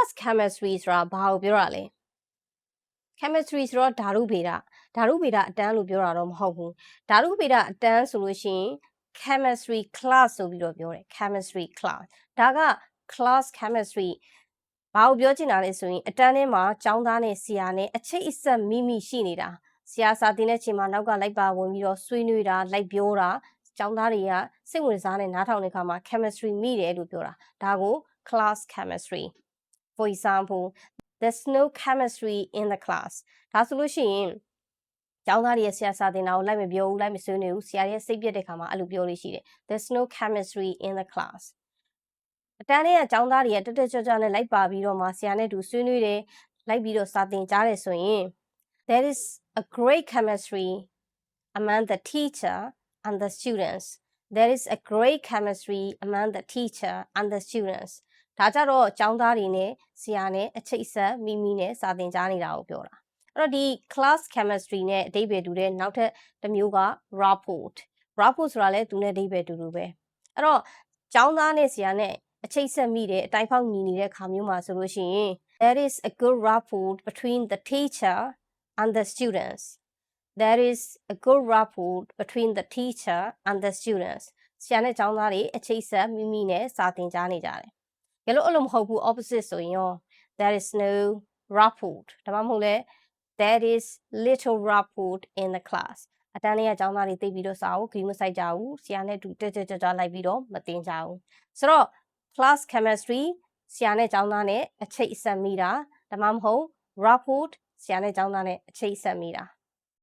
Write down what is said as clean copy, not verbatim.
class chemistry ဆိုတာဘာကိုပြောတာလဲ chemistry ဆိုတော့ဓာတုဗေဒအတန်းလို့ပြောတာတော့မဟုတ်ဘူးဓာတုဗေဒအတန်းဆိုလို့ရှိရင် chemistry class ဆိုပြီးတော့ပြောတယ် chemistry class ဒါက class chemistry ဘာကိုပြောချင်တာလဲဆိုရင်အတန်းထဲမှာကျောင်းသားနဲ့ဆရာနဲ့အချိတ်အဆက်မိမိရှိနေတာဆရာစာသင်တဲ့ချိန်မှာနောက်ကလိုက်ပါဝင်ပြီးတော့ဆွေးနွေးတာလိုက်ပြောတာကျောင်းသားတွေကစိတ်ဝင်စားနဲ့နားထောင်တဲ့အခါမှာ chemistry မိတယ်လို့ပြောတာဒါကို class chemistry for example there's no chemistry in the class ဒါဆိုလို့ရှိရင်ကျောင်းသားတွေရဲ့ဆရာစာသင်တာကိုလိုက်မပြောဘူးလိုက်မဆွေးနွေးဘူးဆရာရဲ့စိတ်ပြတ်တဲ့အခါမှာအဲ့လိုပြောလို့ရှိတယ် there's no chemistry in the class အတန်းထဲကကျောင်းသားတွေကတက်တက်ကြွကြွနဲ့လိုက်ပါပြီးတော့မှဆရာနဲ့တူဆွေးနွေးတယ်လိုက်ပြီးတော့စာသင်ကြားတယ်ဆိုရင် there is a great chemistry among the teacher and the students there is a great chemistry among the teacher and the students ဒါကြတော့ကျောင်းသားတွေနဲ့ဆရာနဲ့အချိတ်ဆက်မိမိနဲ့စာသင်ကြားနေတာကိုပြောတာအဲ့တော့ဒီ class chemistry နဲ့အဓိပ္ပာယ်တူတဲ့နောက်ထပ်တစ်မျိုးက rapport ဆိုတာလည်းသူနဲ့အဓိပ္ပာယ်တူတူပဲအဲ့တော့ကျောင်းသားနဲ့ဆရာနဲ့အချိတ်ဆက်မိတဲ့အတိုင်းဖောက်ညီနေတဲ့ခါမျိုးမှာဆိုလို့ရှိရင် there is a good rapport between the teacher and the students there is a good rapport between the teacher and the students ဆရာနဲ့ကျောင်းသားတွေအချိတ်ဆက်မိမိနဲ့စာသင်ကြားနေကြတယ်ဘယ်လိုအဲ့လိုမဟုတ်ဘူး opposite ဆိုရင်ရော there is no rapport ဒါမှမဟုတ်လဲ there is little rapport in the class အတန်းလေးကကျောင်းသားတွေသိပြီးတော့စာကိုဂရုမစိုက်ကြဘူးဆရာနဲ့တူတက်တက်ကြွကြွလိုက်ပြီးတော့မသင်ကြဘူးဆိုတော့ class chemistry ဆရာနဲ့ကျောင်းသားနဲ့အချိတ်အဆက်မိတာဒါမှမဟုတ် rapport ဆရာနဲ့ကျောင်းသားနဲ့အချိတ်အဆက်မိတာ